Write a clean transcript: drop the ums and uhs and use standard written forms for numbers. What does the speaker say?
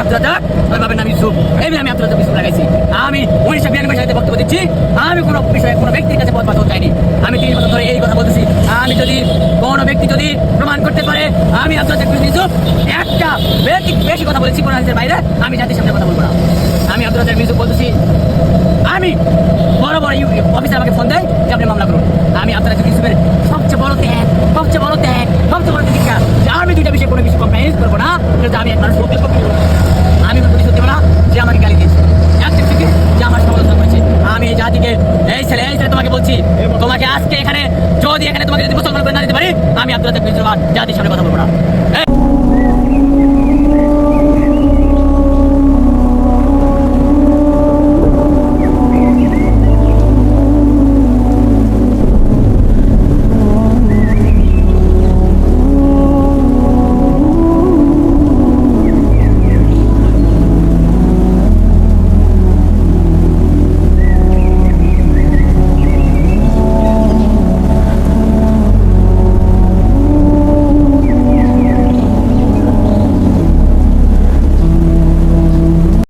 আব্দুল রাজ্জাক, ওর বাবার নাম ইউসুফ। এই আমি আব্দুল রাজ্জাক ইউসুফ লাগাইছি। আমি 1992 সালে বক্তব্য দিচ্ছি। আমি কোনো বিষয়ে কোনো ব্যক্তির কাছে পথ পাথর চাইনি। আমি 3 বছর ধরে এই কথা বলতেছি। আমি যদি কোনো ব্যক্তি যদি প্রমাণ করতে পারে আমি আব্দুল রাজ্জাক ইউসুফ একটা বেশি কথা বলেছি কোরআন হাদিসের বাইরে, আমি জাতির সামনে কথা বলবো না। আমি আব্দুল রাজ্জাক ইউসুফ বলতেছি, আমি বড় বড় অফিসার আমাকে ফোন দেয় যে আপনি মামলা করুন। আমি আব্দুল রাজ্জাক ইউসুফের সবচেয়ে বড় ত্যাগ, সবচেয়ে বড় দীক্ষা যে আমি 2টা বিষয়ে কোনো কিছু কম্প্রোমাইজ করবো না। কিন্তু আমি একবার আমি প্রতিশ্রুতি দেবো না যে আমাকে গালি দিয়েছে, একদিক থেকে যে আমার সমালোচনা করেছে। আমি এই জাতিকে এই ছেলে তোমাকে বলছি, তোমাকে আজকে এখানে যদি তোমাকে যদি মুসলমান করে না দিতে পারি, আমি আব্দুল রাজ্জাক ইউসুফ জাতির সামনে কথা বলবো।